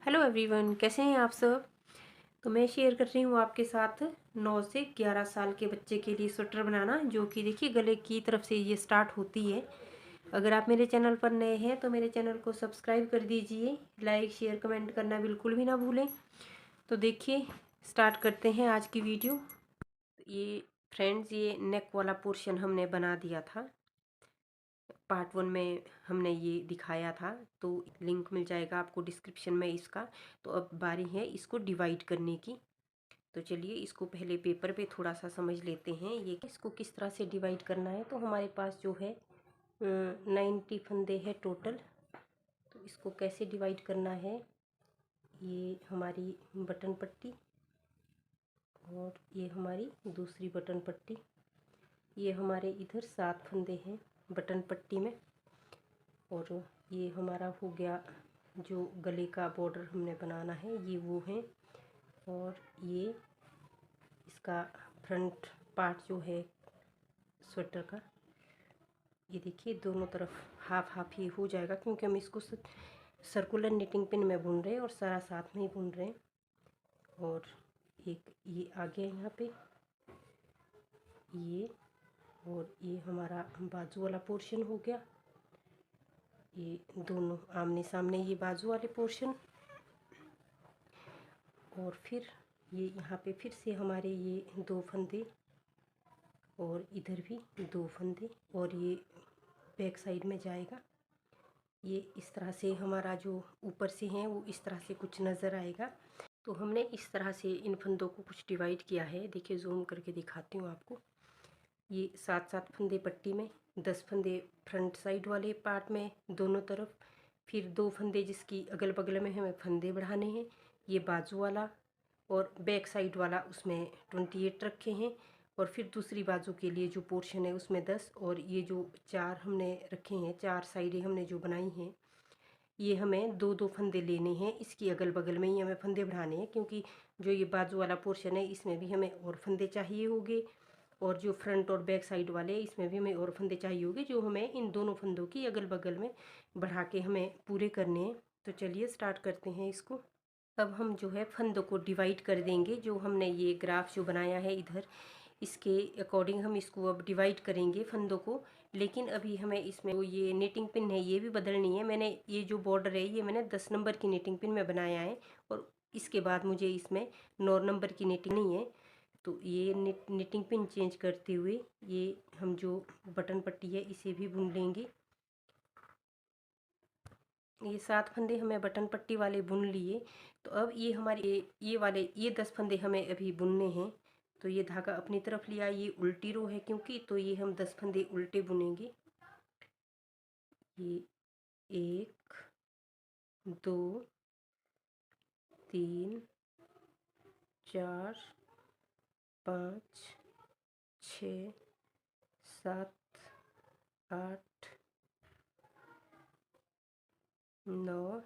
Hello everyone, कैसे हैं आप सब। तो मैं शेयर कर रही हूँ आपके साथ 9 से 11 साल के बच्चे के लिए स्वेटर बनाना, जो कि देखिए गले की तरफ से ये स्टार्ट होती है। अगर आप मेरे चैनल पर नए हैं तो मेरे चैनल को सब्सक्राइब कर दीजिए, लाइक शेयर कमेंट करना बिल्कुल भी ना भूलें। तो देखिए स्टार्ट करते हैं आज की वीडियो। ये फ्रेंड्स, ये नेक वाला पोर्शन हमने बना दिया था। पार्ट 1 में हमने ये दिखाया था, तो लिंक मिल जाएगा आपको डिस्क्रिप्शन में इसका। तो अब बारी है इसको डिवाइड करने की। तो चलिए इसको पहले पेपर पे थोड़ा सा समझ लेते हैं, ये इसको किस तरह से डिवाइड करना है। तो हमारे पास जो है 90 फंदे है टोटल। तो इसको कैसे डिवाइड करना है, ये हमारी बटन पट्टी और ये हमारी दूसरी बटन पट्टी। ये हमारे इधर 7 फंदे हैं बटन पट्टी में, और ये हमारा हो गया जो गले का बॉर्डर हमने बनाना है, ये वो है। और ये इसका फ्रंट पार्ट जो है स्वेटर का, ये देखिए दोनों तरफ हाफ हाफ ही हो जाएगा, क्योंकि हम इसको सर्कुलर निटिंग पिन में बुन रहे हैं और सारा साथ में ही बुन रहे हैं। और एक ये आ गया यहाँ पे ये, और ये हमारा बाजू वाला पोर्शन हो गया। ये दोनों आमने सामने ये बाजू वाले पोर्शन, और फिर ये यहाँ पे फिर से हमारे ये 2 फंदे, और इधर भी 2 फंदे, और ये बैक साइड में जाएगा। ये इस तरह से हमारा जो ऊपर से है वो इस तरह से कुछ नज़र आएगा। तो हमने इस तरह से इन फंदों को कुछ डिवाइड किया है। देखिए जूम करके दिखाती हूँ आपको। ये 7-7 फंदे पट्टी में, 10 फंदे फ्रंट साइड वाले पार्ट में दोनों तरफ, फिर 2 फंदे जिसकी अगल बगल में हमें फंदे बढ़ाने हैं, ये बाजू वाला, और बैक साइड वाला उसमें 28 रखे हैं। और फिर दूसरी बाजू के लिए जो पोर्शन है उसमें 10, और ये जो 4 हमने रखे हैं, 4 साइडें हमने जो बनाई हैं, ये हमें 2-2 फंदे लेने हैं। इसकी अगल बगल में ही हमें फंदे बढ़ाने हैं, क्योंकि जो ये बाजू वाला पोर्शन है इसमें भी हमें और फंदे चाहिए होंगे, और जो फ्रंट और बैक साइड वाले इसमें भी हमें और फंदे चाहिए होंगे, जो हमें इन दोनों फंदों की अगल बगल में बढ़ा के हमें पूरे करने हैं। तो चलिए स्टार्ट करते हैं इसको। अब हम जो है फंदों को डिवाइड कर देंगे। जो हमने ये ग्राफ जो बनाया है इधर, इसके अकॉर्डिंग हम इसको अब डिवाइड करेंगे फंदों को। लेकिन अभी हमें इसमें वो ये नीटिंग पिन है ये भी बदलनी है। मैंने ये जो बॉर्डर है ये मैंने 10 नंबर की नीटिंग पिन में बनाया है, और इसके बाद मुझे इसमें 9 नंबर की नीटिंग नहीं है। तो ये नीटिंग पिन चेंज करते हुए ये हम जो बटन पट्टी है इसे भी बुन लेंगे। ये 7 फंदे हमें बटन पट्टी वाले बुन लिए। तो अब ये हमारे ये वाले ये 10 फंदे हमें अभी बुनने हैं। तो ये धागा अपनी तरफ लिया, ये उल्टी रो है क्योंकि, तो ये हम 10 फंदे उल्टे बुनेंगे। ये 1 2 3 4 5 6 7 8 9,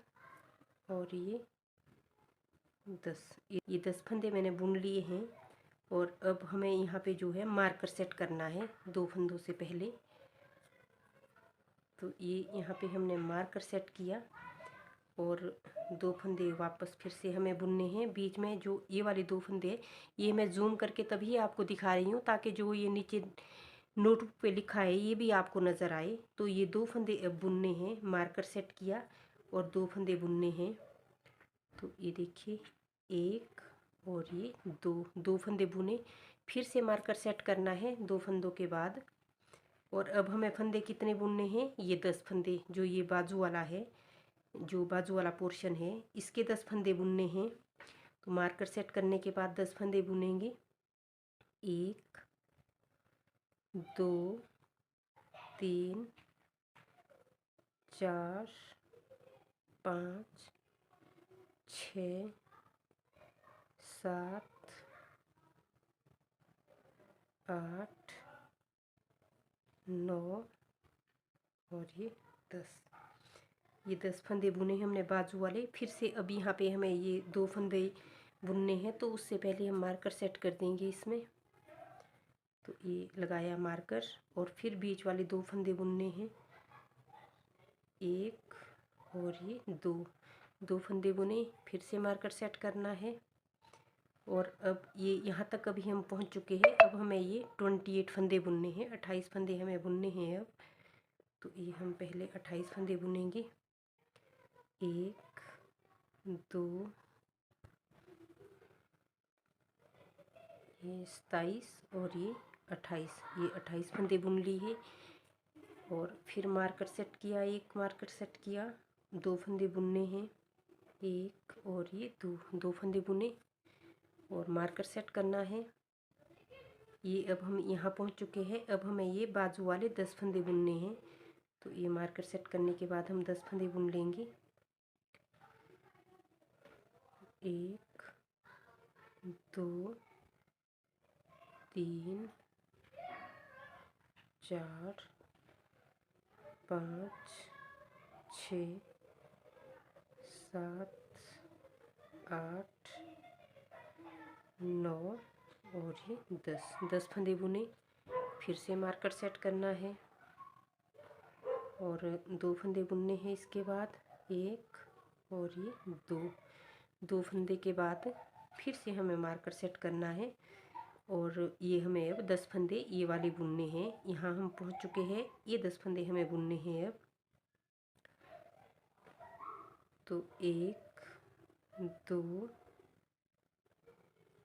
और ये 10। ये 10 फंदे मैंने बुन लिए हैं। और अब हमें यहाँ पे जो है मार्कर सेट करना है 2 फंदों से पहले। तो ये यहाँ पे हमने मार्कर सेट किया, और 2 फंदे वापस फिर से हमें बुनने हैं। बीच में जो ये वाले 2 फंदे, ये मैं जूम करके तभी आपको दिखा रही हूँ ताकि जो ये नीचे नोटबुक पे लिखा है ये भी आपको नज़र आए। तो ये 2 फंदे अब बुनने हैं, मार्कर सेट किया और 2 फंदे बुनने हैं। तो ये देखिए 1 और ये 2 फंदे बुने, फिर से मार्कर सेट करना है 2 फंदों के बाद। और अब हमें फंदे कितने बुनने हैं, ये 10 फंदे, जो ये बाजू वाला है, जो बाजू वाला पोर्शन है इसके 10 फंदे बुनने हैं। तो मार्कर सेट करने के बाद 10 फंदे बुनेंगे। 1 2 3 4 5 6 7 8 9, और ये 10। ये 10 फंदे बुने हमने बाजू वाले। फिर से अब यहाँ पे हमें ये 2 फंदे बुनने हैं, तो उससे पहले हम मार्कर सेट कर देंगे इसमें। तो ये लगाया मार्कर, और फिर बीच वाले 2 फंदे बुनने हैं, 1 और ये 2। 2 फंदे बुने, फिर से मार्कर सेट करना है। और अब ये यहाँ तक अभी हम पहुँच चुके हैं। अब हमें ये 28 फंदे बुनने हैं, 28 फंदे हमें बुनने हैं अब। तो ये हम पहले 28 फंदे बुनेंगे। 1 2 ये 27 और ये 28, ये 28 फंदे बुन ली है। और फिर मार्कर सेट किया, एक मार्कर सेट किया, 2 फंदे बुनने हैं, 1 और ये 2 फंदे बुने और मार्कर सेट करना है। ये अब हम यहाँ पहुँच चुके हैं। अब हमें ये बाजू वाले 10 फंदे बुनने हैं। तो ये मार्कर सेट करने के बाद हम 10 फंदे बुन लेंगे। 1 2 3 4 5 6 7 8 9 और ये 10 फंदे बुने। फिर से मार्कर सेट करना है और 2 फंदे बुनने हैं। इसके बाद 1 और ये 2 फंदे के बाद फिर से हमें मार्कर सेट करना है और ये हमें अब 10 फंदे ये वाले बुनने हैं। यहाँ हम पहुँच चुके हैं, ये 10 फंदे हमें बुनने हैं अब। तो 1 2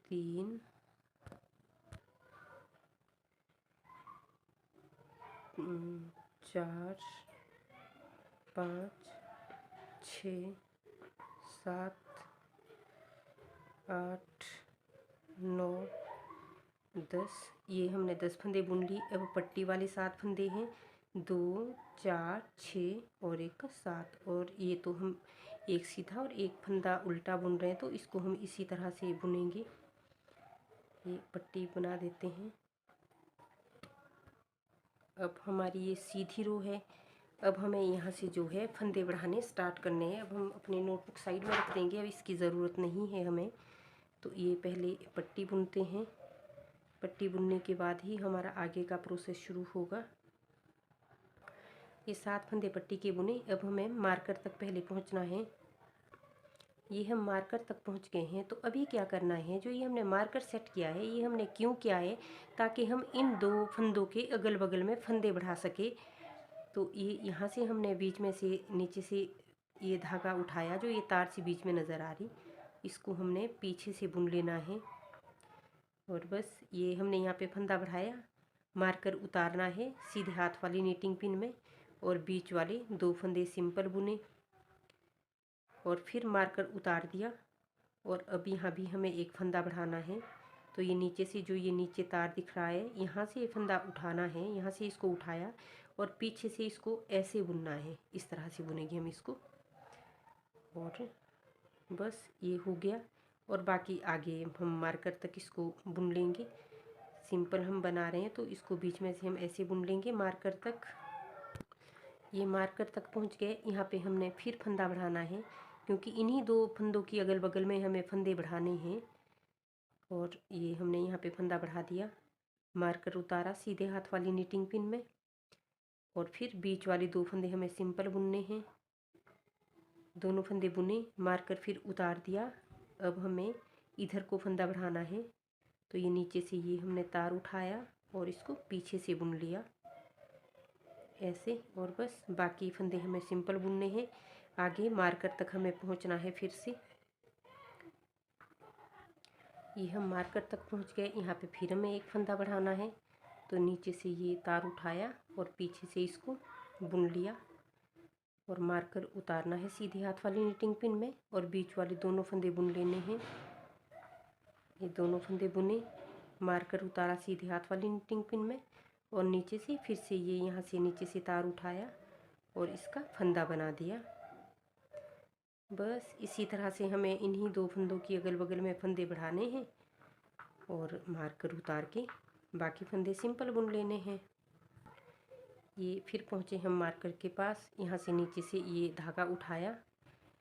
3 4 5 6 7 8 9 10, ये हमने 10 फंदे बुन ली। अब पट्टी वाले 7 फंदे हैं, 2 4 6 और एक 7। और ये तो हम एक सीधा और एक फंदा उल्टा बुन रहे हैं, तो इसको हम इसी तरह से बुनेंगे। ये पट्टी बना देते हैं। अब हमारी ये सीधी रो है। अब हमें यहाँ से जो है फंदे बढ़ाने स्टार्ट करने हैं। अब हम अपनी नोटबुक साइड में रख देंगे, अब इसकी ज़रूरत नहीं है हमें। तो ये पहले पट्टी बुनते हैं। पट्टी बुनने के बाद ही हमारा आगे का प्रोसेस शुरू होगा। ये 7 फंदे पट्टी के बुने। अब हमें मार्कर तक पहले पहुंचना है। ये हम मार्कर तक पहुंच गए हैं। तो अभी क्या करना है, जो ये हमने मार्कर सेट किया है, ये हमने क्यों किया है, ताकि हम इन 2 फंदों के अगल बगल में फंदे बढ़ा सके। तो ये यहाँ से हमने बीच में से नीचे से ये धागा उठाया, जो ये तार सी बीच में नज़र आ रही, इसको हमने पीछे से बुन लेना है। और बस ये हमने यहाँ पे फंदा बढ़ाया, मार्कर उतारना है सीधे हाथ वाली नीटिंग पिन में और बीच वाले 2 फंदे सिंपल बुने और फिर मार्कर उतार दिया। और अब यहाँ भी हमें एक फंदा बढ़ाना है। तो ये नीचे से जो ये नीचे तार दिख रहा है, यहाँ से ये फंदा उठाना है, यहाँ से इसको उठाया और पीछे से इसको ऐसे बुनना है। इस तरह से बुनेंगे हम इसको। और बस ये हो गया। और बाकी आगे हम मार्कर तक इसको बुन लेंगे। सिंपल हम बना रहे हैं तो इसको बीच में से हम ऐसे बुन लेंगे मार्कर तक। ये मार्कर तक पहुंच गए। यहाँ पे हमने फिर फंदा बढ़ाना है, क्योंकि इन्हीं 2 फंदों की अगल बगल में हमें फंदे बढ़ाने हैं। और ये हमने यहाँ पे फंदा बढ़ा दिया, मार्कर उतारा सीधे हाथ वाली नीटिंग पिन में और फिर बीच वाले 2 फंदे हमें सिंपल बुनने हैं। दोनों फंदे बुने, मार्कर फिर उतार दिया। अब हमें इधर को फंदा बढ़ाना है। तो ये नीचे से ये हमने तार उठाया और इसको पीछे से बुन लिया ऐसे। और बस बाकी फंदे हमें सिंपल बुनने हैं। आगे मार्कर तक हमें पहुंचना है। फिर से ये हम मार्कर तक पहुंच गए। यहाँ पे फिर हमें एक फंदा बढ़ाना है। तो नीचे से ये तार उठाया और पीछे से इसको बुन लिया और मार्कर उतारना है सीधे हाथ वाली नीटिंग पिन में और बीच वाले दोनों फंदे बुन लेने हैं। ये दोनों फंदे बुने, मार्कर उतारा सीधे हाथ वाली नीटिंग पिन में और नीचे से फिर से ये यहाँ से नीचे से तार उठाया और इसका फंदा बना दिया। बस इसी तरह से हमें इन्हीं 2 फंदों की अगल बगल में फंदे बढ़ाने हैं और मार्कर उतार के बाकी फंदे सिंपल बुन लेने हैं। ये फिर पहुँचे हम मार्कर के पास। यहाँ से नीचे से ये धागा उठाया,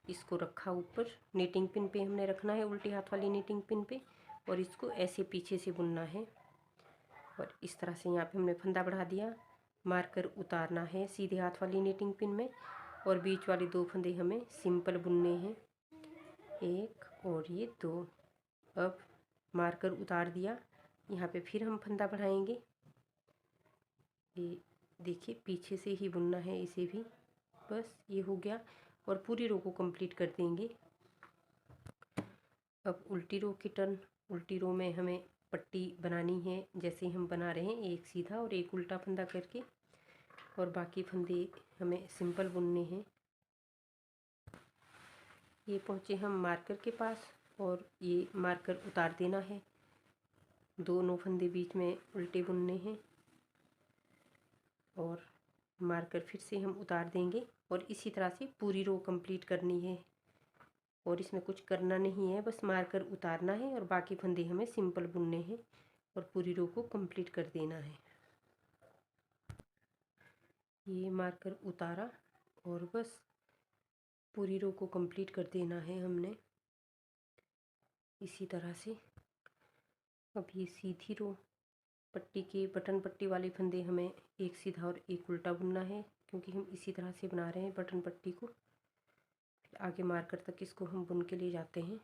इसको रखा ऊपर नीटिंग पिन पे हमने रखना है, उल्टी हाथ वाली नीटिंग पिन पे, और इसको ऐसे पीछे से बुनना है। और इस तरह से यहाँ पे हमने फंदा बढ़ा दिया। मार्कर उतारना है सीधे हाथ वाली नीटिंग पिन में और बीच वाले 2 फंदे हमें सिंपल बुनने हैं। और ये 2। अब मार्कर उतार दिया, यहाँ पे फिर हम फंदा बढ़ाएंगे। ये देखिए पीछे से ही बुनना है इसे भी। बस ये हो गया और पूरी रो को कंप्लीट कर देंगे। अब उल्टी रो की टर्न। उल्टी रो में हमें पट्टी बनानी है जैसे हम बना रहे हैं, एक सीधा और एक उल्टा फंदा करके, और बाकी फंदे हमें सिंपल बुनने हैं। ये पहुँचे हम मार्कर के पास और ये मार्कर उतार देना है। दोनों फंदे बीच में उल्टे बुनने हैं और मार्कर फिर से हम उतार देंगे और इसी तरह से पूरी रो कंप्लीट करनी है। और इसमें कुछ करना नहीं है, बस मार्कर उतारना है और बाकी फंदे हमें सिंपल बुनने हैं और पूरी रो को कंप्लीट कर देना है। ये मार्कर उतारा और बस पूरी रो को कंप्लीट कर देना है हमने इसी तरह से। अब ये सीधी रो, पट्टी के बटन पट्टी वाले फंदे हमें एक सीधा और एक उल्टा बुनना है, क्योंकि हम इसी तरह से बना रहे हैं बटन पट्टी को। फिर आगे मार्कर तक इसको हम बुन के ले जाते हैं।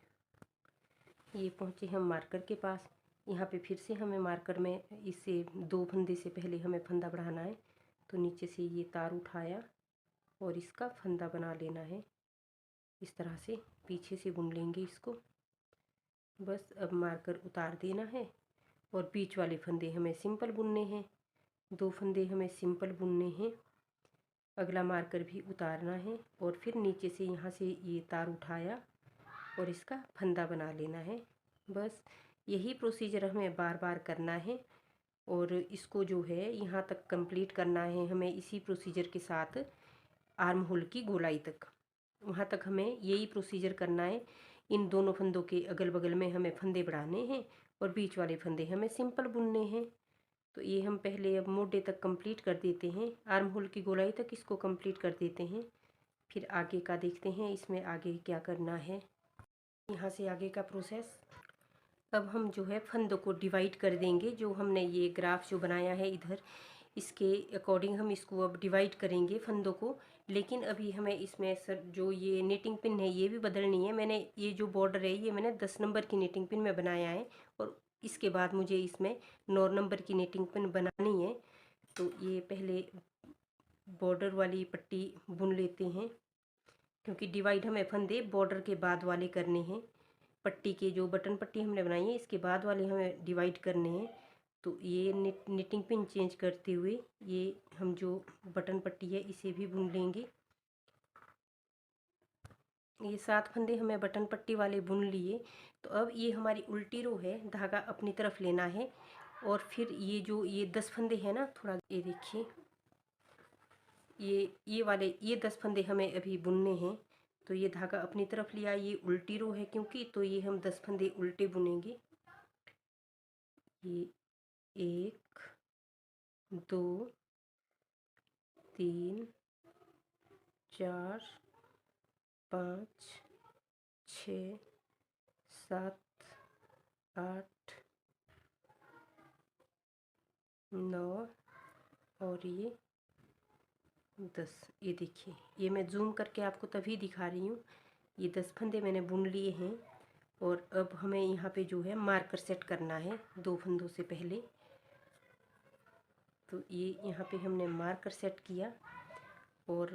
ये पहुँचे हम मार्कर के पास। यहाँ पे फिर से हमें मार्कर में इसे 2 फंदे से पहले हमें फंदा बढ़ाना है। तो नीचे से ये तार उठाया और इसका फंदा बना लेना है। इस तरह से पीछे से बुन लेंगे इसको। बस अब मार्कर उतार देना है और बीच वाले फंदे हमें सिंपल बुनने हैं। 2 फंदे हमें सिंपल बुनने हैं। अगला मार्कर भी उतारना है और फिर नीचे से यहाँ से ये तार उठाया और इसका फंदा बना लेना है। बस यही प्रोसीजर हमें बार बार करना है और इसको जो है यहाँ तक कंप्लीट करना है हमें इसी प्रोसीजर के साथ आर्म होल की गोलाई तक। वहाँ तक हमें यही प्रोसीजर करना है। इन दोनों फंदों के अगल बगल में हमें फंदे बढ़ाने हैं और बीच वाले फंदे हमें सिंपल बुनने हैं। तो ये हम पहले अब मोटे तक कंप्लीट कर देते हैं, आर्म होल की गोलाई तक इसको कंप्लीट कर देते हैं। फिर आगे का देखते हैं इसमें आगे क्या करना है। यहाँ से आगे का प्रोसेस, अब हम जो है फंदों को डिवाइड कर देंगे। जो हमने ये ग्राफ जो बनाया है इधर, इसके अकॉर्डिंग हम इसको अब डिवाइड करेंगे फंदों को। लेकिन अभी हमें इसमें सर जो ये नीटिंग पिन है ये भी बदलनी है। मैंने ये जो बॉर्डर है ये मैंने 10 नंबर की नीटिंग पिन में बनाया है और इसके बाद मुझे इसमें 9 नंबर की नीटिंग पिन बनानी है। तो ये पहले बॉर्डर वाली पट्टी बुन लेते हैं, क्योंकि डिवाइड हमें फंदे बॉर्डर के बाद वाले करने हैं। पट्टी के जो बटन पट्टी हमने बनाई है इसके बाद वाले हमें डिवाइड करने हैं। तो ये निटिंग पिन चेंज करते हुए ये हम जो बटन पट्टी है इसे भी बुन लेंगे। ये 7 फंदे हमें बटन पट्टी वाले बुन लिए। तो अब ये हमारी उल्टी रो है, धागा अपनी तरफ लेना है और फिर ये जो ये 10 फंदे हैं ना, थोड़ा ये देखिए, ये वाले ये 10 फंदे हमें अभी बुनने हैं। तो ये धागा अपनी तरफ लिया, ये उल्टी रो है क्योंकि, तो ये हम 10 फंदे उल्टे बुनेंगे। ये 1 2 3 4 5 6 7 8 9 और ये 10। ये देखिए, ये मैं जूम करके आपको तभी दिखा रही हूँ। ये 10 फंदे मैंने बुन लिए हैं और अब हमें यहाँ पे जो है मार्कर सेट करना है 2 फंदों से पहले। तो ये यहाँ पे हमने मार्कर सेट किया और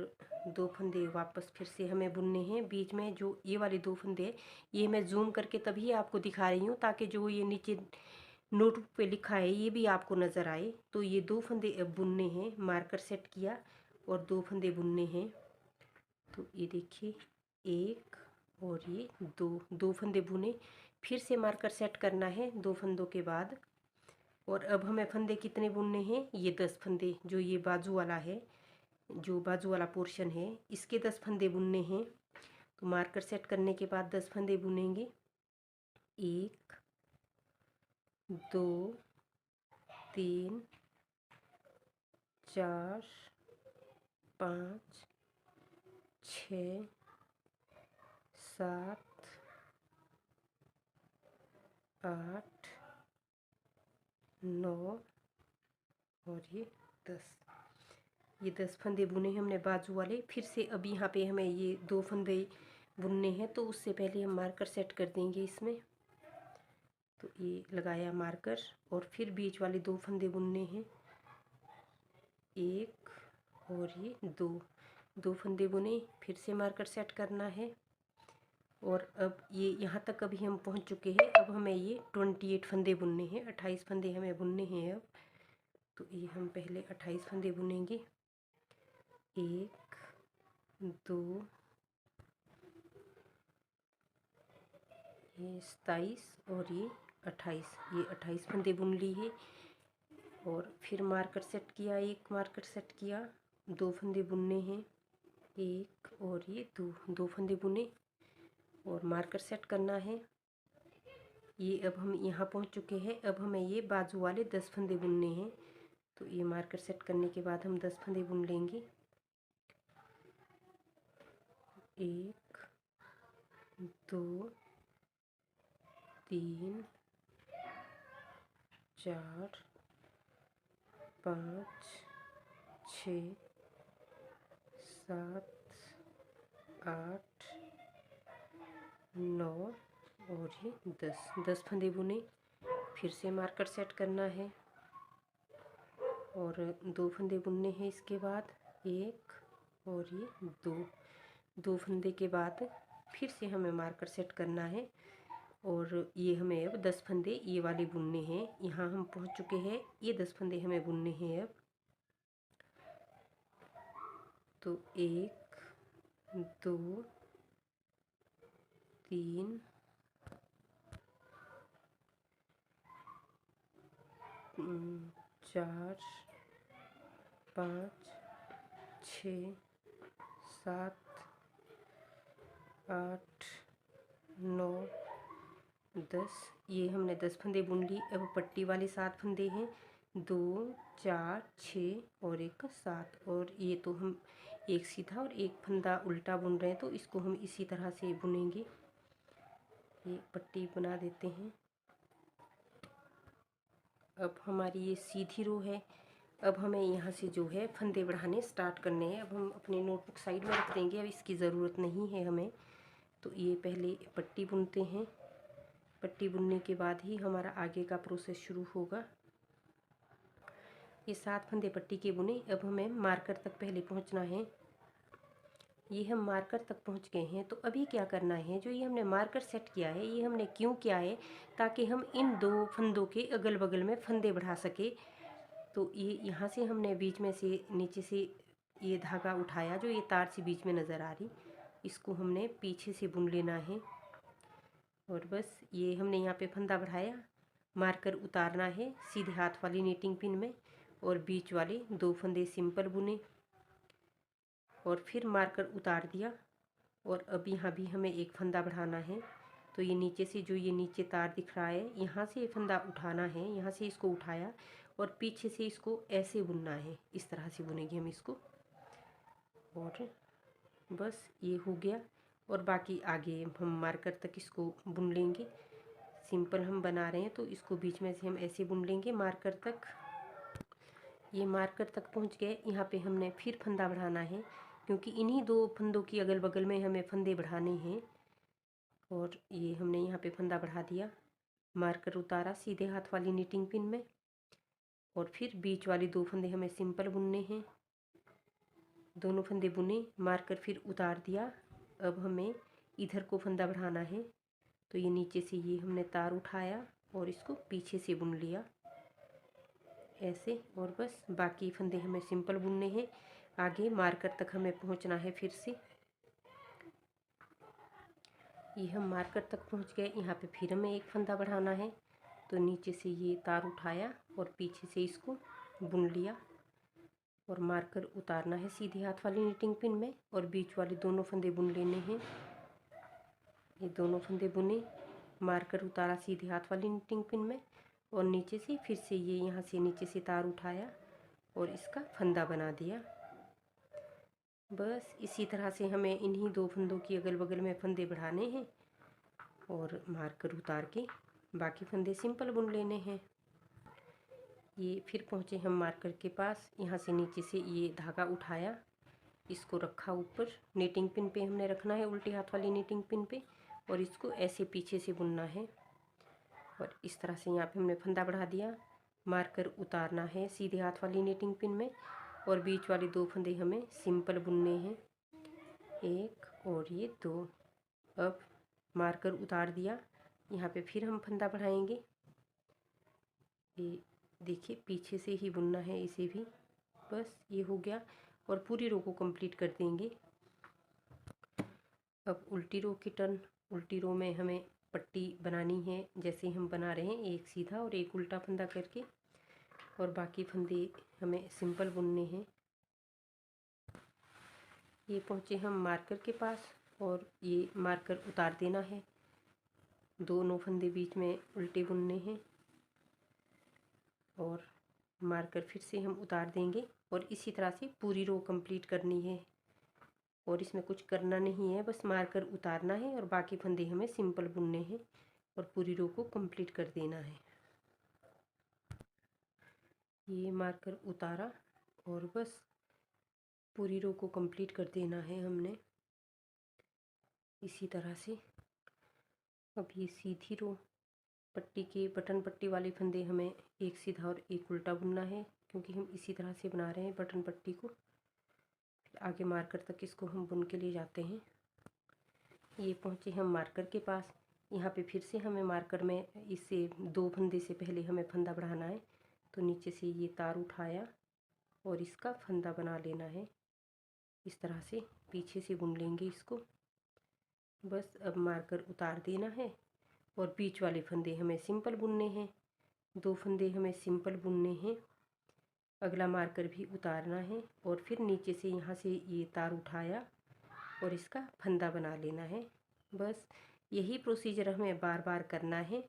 2 फंदे वापस फिर से हमें बुनने हैं। बीच में जो ये वाले 2 फंदे ये मैं जूम करके तभी आपको दिखा रही हूँ ताकि जो ये नीचे नोटबुक पे लिखा है ये भी आपको नज़र आए। तो ये 2 फंदे अब बुनने हैं, मार्कर सेट किया और 2 फंदे बुनने हैं। तो ये देखिए 1 और ये 2 फंदे बुने, फिर से मार्कर सेट करना है 2 फंदों के बाद। और अब हमें फंदे कितने बुनने हैं, ये 10 फंदे, जो ये बाजू वाला है, जो बाजू वाला पोर्शन है इसके 10 फंदे बुनने हैं। तो मार्कर सेट करने के बाद 10 फंदे बुनेंगे। 1 2 3 4 5 6 7 8 9 और ये 10। ये 10 फंदे बुने हमने बाजू वाले। फिर से अब यहाँ पे हमें ये 2 फंदे बुनने हैं, तो उससे पहले हम मार्कर सेट कर देंगे इसमें। तो ये लगाया मार्कर और फिर बीच वाले 2 फंदे बुनने हैं, 1 और ये 2 फंदे बुने, फिर से मार्कर सेट करना है। और अब ये यहाँ तक अभी हम पहुँच चुके हैं। अब हमें ये 28 फंदे बुनने हैं, 28 फंदे हमें बुनने हैं अब। तो ये हम पहले 28 फंदे बुनेंगे, 1 2 ये 27 और ये 28, ये 28 फंदे बुन ली है। और फिर मार्कर सेट किया, 1 मार्कर सेट किया, 2 फंदे बुनने हैं, 1 और ये 2 फंदे बुने और मार्कर सेट करना है। ये अब हम यहाँ पहुँच चुके हैं। अब हमें ये बाजू वाले 10 फंदे बुनने हैं। तो ये मार्कर सेट करने के बाद हम 10 फंदे बुन लेंगे, 1 2 3 4 5 6 7 8 9 और ये 10 फंदे बुने। फिर से मार्कर सेट करना है और 2 फंदे बुनने हैं। इसके बाद 1 और ये 2 फंदे के बाद फिर से हमें मार्कर सेट करना है और ये हमें अब 10 फंदे ये वाले बुनने हैं। यहाँ हम पहुँच चुके हैं, ये 10 फंदे हमें बुनने हैं अब। तो 1 2 3 4 5 6 7 8 9 10, ये हमने 10 फंदे बुन ली। अब पट्टी वाले 7 फंदे हैं, 2 4 6 और एक 7। और ये तो हम एक सीधा और एक फंदा उल्टा बुन रहे हैं, तो इसको हम इसी तरह से बुनेंगे। ये पट्टी बना देते हैं। अब हमारी ये सीधी रो है। अब हमें यहाँ से जो है फंदे बढ़ाने स्टार्ट करने हैं। अब हम अपनी नोटबुक साइड में रख देंगे, अब इसकी ज़रूरत नहीं है हमें। तो ये पहले पट्टी बुनते हैं, पट्टी बुनने के बाद ही हमारा आगे का प्रोसेस शुरू होगा। ये 7 फंदे पट्टी के बुने। अब हमें मार्कर तक पहले पहुंचना है। ये हम मार्कर तक पहुंच गए हैं। तो अभी क्या करना है, जो ये हमने मार्कर सेट किया है, ये हमने क्यों किया है, ताकि हम इन 2 फंदों के अगल बगल में फंदे बढ़ा सके। तो ये यहाँ से हमने बीच में से नीचे से ये धागा उठाया, जो ये तार से बीच में नज़र आ रही, इसको हमने पीछे से बुन लेना है। और बस ये हमने यहाँ पे फंदा बढ़ाया, मार्कर उतारना है सीधे हाथ वाली नीटिंग पिन में और बीच वाले 2 फंदे सिंपल बुने और फिर मार्कर उतार दिया। और अब यहाँ भी हमें एक फंदा बढ़ाना है। तो ये नीचे से जो ये नीचे तार दिख रहा है, यहाँ से ये फंदा उठाना है, यहाँ से इसको उठाया और पीछे से इसको ऐसे बुनना है। इस तरह से बुनेंगे हम इसको। और बस ये हो गया। और बाकी आगे हम मार्कर तक इसको बुन लेंगे। सिंपल हम बना रहे हैं, तो इसको बीच में से हम ऐसे बुन लेंगे मार्कर तक। ये मार्कर तक पहुंच गए। यहाँ पे हमने फिर फंदा बढ़ाना है, क्योंकि इन्हीं 2 फंदों की अगल बगल में हमें फंदे बढ़ाने हैं। और ये हमने यहाँ पे फंदा बढ़ा दिया, मार्कर उतारा सीधे हाथ वाली नीटिंग पिन में और फिर बीच वाले 2 फंदे हमें सिंपल बुनने हैं। दोनों फंदे बुने, मार्कर फिर उतार दिया। अब हमें इधर को फंदा बढ़ाना है। तो ये नीचे से ये हमने तार उठाया और इसको पीछे से बुन लिया ऐसे। और बस बाकी फंदे हमें सिंपल बुनने हैं। आगे मार्कर तक हमें पहुंचना है। फिर से ये हम मार्कर तक पहुंच गए। यहाँ पे फिर हमें एक फंदा बढ़ाना है। तो नीचे से ये तार उठाया और पीछे से इसको बुन लिया और मार्कर उतारना है सीधे हाथ वाली नीटिंग पिन में और बीच वाले दोनों फंदे बुन लेने हैं। ये दोनों फंदे बुने, मार्कर उतारा सीधे हाथ वाली नीटिंग पिन में और नीचे से फिर से ये यहाँ से नीचे से तार उठाया और इसका फंदा बना दिया। बस इसी तरह से हमें इन्हीं 2 फंदों की अगल बगल में फंदे बढ़ाने हैं और मार्कर उतार के बाकी फंदे सिंपल बुन लेने हैं। ये फिर पहुँचे हम मार्कर के पास। यहाँ से नीचे से ये धागा उठाया इसको रखा ऊपर, नीटिंग पिन पे हमने रखना है, उल्टी हाथ वाली नीटिंग पिन पे, और इसको ऐसे पीछे से बुनना है। और इस तरह से यहाँ पे हमने फंदा बढ़ा दिया। मार्कर उतारना है सीधे हाथ वाली नीटिंग पिन में, और बीच वाले 2 फंदे हमें सिंपल बुनने हैं, 1 और ये 2। अब मार्कर उतार दिया, यहाँ पे फिर हम फंदा बढ़ाएंगे। ये देखिए पीछे से ही बुनना है इसे भी। बस ये हो गया, और पूरी रो को कंप्लीट कर देंगे। अब उल्टी रो की टर्न। उल्टी रो में हमें पट्टी बनानी है जैसे हम बना रहे हैं, एक सीधा और एक उल्टा फंदा करके, और बाकी फंदे हमें सिंपल बुनने हैं। ये पहुँचे हम मार्कर के पास, और ये मार्कर उतार देना है, दोनों फंदे बीच में उल्टे बुनने हैं, और मार्कर फिर से हम उतार देंगे, और इसी तरह से पूरी रो कंप्लीट करनी है। और इसमें कुछ करना नहीं है, बस मार्कर उतारना है और बाकी फंदे हमें सिंपल बुनने हैं, और पूरी रो को कंप्लीट कर देना है। ये मार्कर उतारा, और बस पूरी रो को कंप्लीट कर देना है हमने इसी तरह से। अब ये सीधी रो, पट्टी के बटन पट्टी वाले फंदे हमें एक सीधा और एक उल्टा बुनना है, क्योंकि हम इसी तरह से बना रहे हैं बटन पट्टी को। फिर आगे मार्कर तक इसको हम बुन के ले जाते हैं। ये पहुँचे हम मार्कर के पास। यहाँ पे फिर से हमें मार्कर में इससे 2 फंदे से पहले हमें फंदा बढ़ाना है, तो नीचे से ये तार उठाया और इसका फंदा बना लेना है। इस तरह से पीछे से बुन लेंगे इसको। बस अब मार्कर उतार देना है, और बीच वाले फंदे हमें सिंपल बुनने हैं, 2 फंदे हमें सिंपल बुनने हैं। अगला मार्कर भी उतारना है, और फिर नीचे से यहाँ से ये तार उठाया और इसका फंदा बना लेना है। बस यही प्रोसीजर हमें बार बार करना है,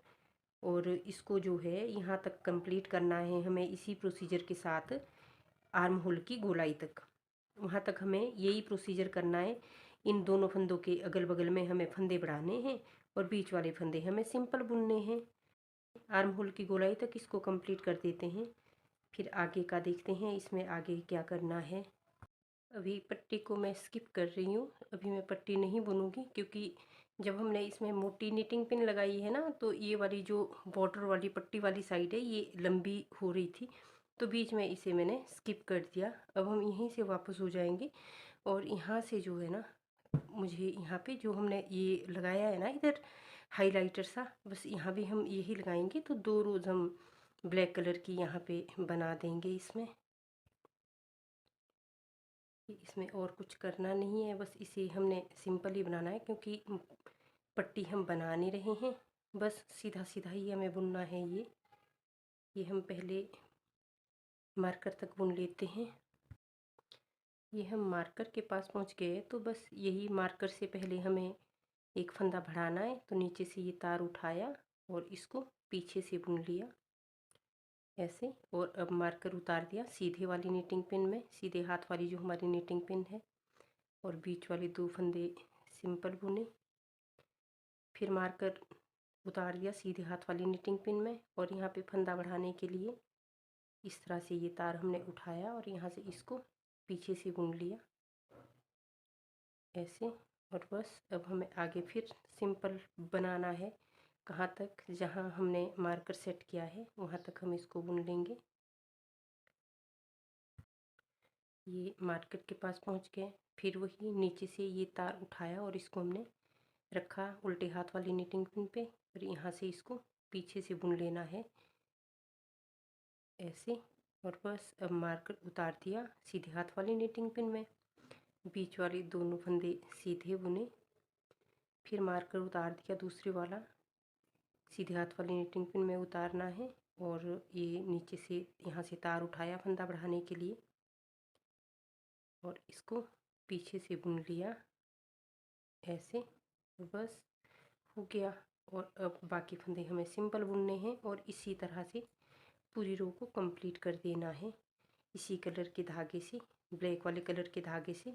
और इसको जो है यहाँ तक कंप्लीट करना है हमें इसी प्रोसीजर के साथ आर्म होल की गोलाई तक। वहाँ तक हमें यही प्रोसीजर करना है। इन दोनों फंदों के अगल बगल में हमें फंदे बढ़ाने हैं, और बीच वाले फंदे हमें सिंपल बुनने हैं। आर्म होल की गोलाई तक इसको कंप्लीट कर देते हैं। फिर आगे का देखते हैं, इसमें आगे क्या करना है। अभी पट्टी को मैं स्किप कर रही हूँ, अभी मैं पट्टी नहीं बुनूंगी, क्योंकि जब हमने इसमें मोटी निटिंग पिन लगाई है ना, तो ये वाली जो बॉर्डर वाली पट्टी वाली साइड है ये लंबी हो रही थी, तो बीच में इसे मैंने स्किप कर दिया। अब हम यहीं से वापस हो जाएंगे, और यहाँ से जो है ना, मुझे यहाँ पे जो हमने ये लगाया है ना इधर हाइलाइटर सा, बस यहाँ भी हम यही लगाएंगे, तो 2 रोज़ हम ब्लैक कलर की यहाँ पे बना देंगे। इसमें और कुछ करना नहीं है, बस इसे हमने सिंपल ही बनाना है, क्योंकि पट्टी हम बना नहीं रहे हैं, बस सीधा सीधा ही हमें बुनना है। ये हम पहले मार्कर तक बुन लेते हैं। ये हम मार्कर के पास पहुंच गए, तो बस यही मार्कर से पहले हमें एक फंदा बढ़ाना है, तो नीचे से ये तार उठाया और इसको पीछे से बुन लिया ऐसे, और अब मार्कर उतार दिया सीधे वाली नीटिंग पिन में, सीधे हाथ वाली जो हमारी नीटिंग पिन है, और बीच वाले 2 फंदे सिंपल बुने। फिर मार्कर उतार दिया सीधे हाथ वाली नीटिंग पिन में, और यहाँ पे फंदा बढ़ाने के लिए इस तरह से ये तार हमने उठाया और यहाँ से इसको पीछे से बुन लिया ऐसे। और बस अब हमें आगे फिर सिंपल बनाना है, कहाँ तक, जहाँ हमने मार्कर सेट किया है वहाँ तक हम इसको बुन लेंगे। ये मार्कर के पास पहुँच गए, फिर वही नीचे से ये तार उठाया और इसको हमने रखा उल्टे हाथ वाली नीटिंग पिन पे, और यहाँ से इसको पीछे से बुन लेना है ऐसे। और बस अब मार्कर उतार दिया सीधे हाथ वाली नीटिंग पिन में, बीच वाले दोनों फंदे सीधे बुने। फिर मार्कर उतार दिया दूसरे वाला, सीधे हाथ वाली नीटिंग पिन में उतारना है, और ये नीचे से यहाँ से तार उठाया फंदा बढ़ाने के लिए, और इसको पीछे से बुन लिया ऐसे। बस हो गया, और अब बाकी फंदे हमें सिंपल बुनने हैं, और इसी तरह से पूरी रो को कंप्लीट कर देना है इसी कलर के धागे से, ब्लैक वाले कलर के धागे से।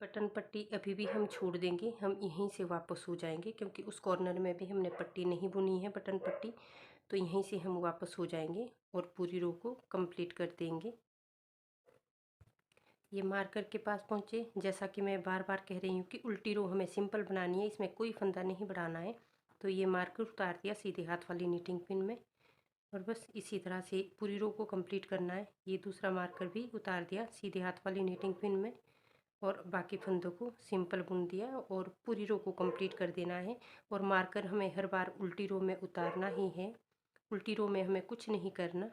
बटन पट्टी अभी भी हम छोड़ देंगे, हम यहीं से वापस हो जाएंगे, क्योंकि उस कॉर्नर में भी हमने पट्टी नहीं बुनी है बटन पट्टी, तो यहीं से हम वापस हो जाएंगे और पूरी रो को कंप्लीट कर देंगे। ये मार्कर के पास पहुँचे। जैसा कि मैं बार बार कह रही हूँ कि उल्टी रो हमें सिंपल बनानी है, इसमें कोई फंदा नहीं बढ़ाना है। तो ये मार्कर उतार दिया सीधे हाथ वाली नीटिंग पिन में, और बस इसी तरह से पूरी रो को कंप्लीट करना है। ये दूसरा मार्कर भी उतार दिया सीधे हाथ वाली नीटिंग पिन में, और बाकी फंदों को सिंपल बुन दिया और पूरी रो को कंप्लीट कर देना है। और मार्कर हमें हर बार उल्टी रो में उतारना ही है, उल्टी रो में हमें कुछ नहीं करना,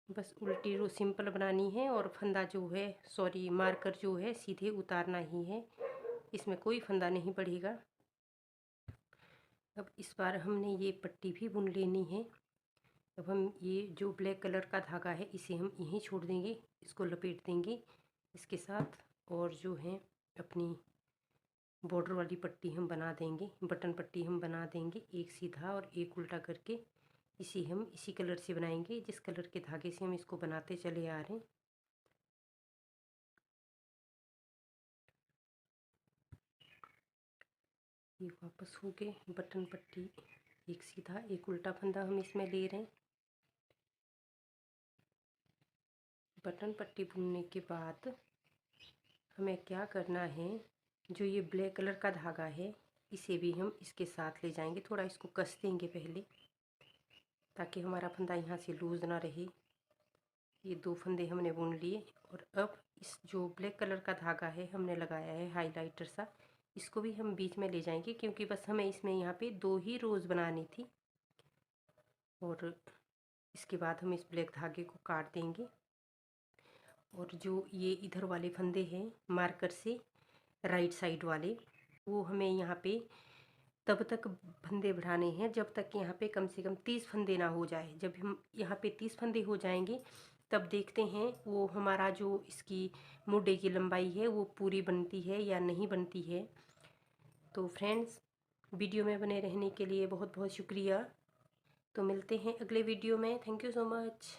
बस उल्टी रो सिंपल बनानी है और फंदा जो है मार्कर जो है सीधे उतारना ही है, इसमें कोई फंदा नहीं पड़ेगा। अब इस बार हमने ये पट्टी भी बुन लेनी है। अब हम ये जो ब्लैक कलर का धागा है इसे हम यहीं छोड़ देंगे, इसको लपेट देंगे इसके साथ, और जो है अपनी बॉर्डर वाली पट्टी हम बना देंगे, बटन पट्टी हम बना देंगे, एक सीधा और एक उल्टा करके। इसी हम इसी कलर से बनाएंगे जिस कलर के धागे से हम इसको बनाते चले आ रहे हैं। ये वापस हो गए बटन पट्टी, एक सीधा एक उल्टा फंदा हम इसमें ले रहे हैं। बटन पट्टी बुनने के बाद हमें क्या करना है, जो ये ब्लैक कलर का धागा है इसे भी हम इसके साथ ले जाएंगे, थोड़ा इसको कस देंगे पहले ताकि हमारा फंदा यहाँ से लूज़ ना रहे। ये दो फंदे हमने बुन लिए, और अब इस जो ब्लैक कलर का धागा है हमने लगाया है हाइलाइटर सा, इसको भी हम बीच में ले जाएंगे क्योंकि बस हमें इसमें यहाँ पे 2 ही रोज़ बनानी थी। और इसके बाद हम इस ब्लैक धागे को काट देंगे, और जो ये इधर वाले फंदे हैं मार्कर से राइट साइड वाले, वो हमें यहाँ पे तब तक फंदे बढ़ाने हैं जब तक यहाँ पे कम से कम 30 फंदे ना हो जाए। जब हम यहाँ पे 30 फंदे हो जाएंगे तब देखते हैं वो हमारा जो इसकी मोढे की लंबाई है वो पूरी बनती है या नहीं बनती है। तो फ्रेंड्स, वीडियो में बने रहने के लिए बहुत बहुत शुक्रिया। तो मिलते हैं अगले वीडियो में। Thank you so much.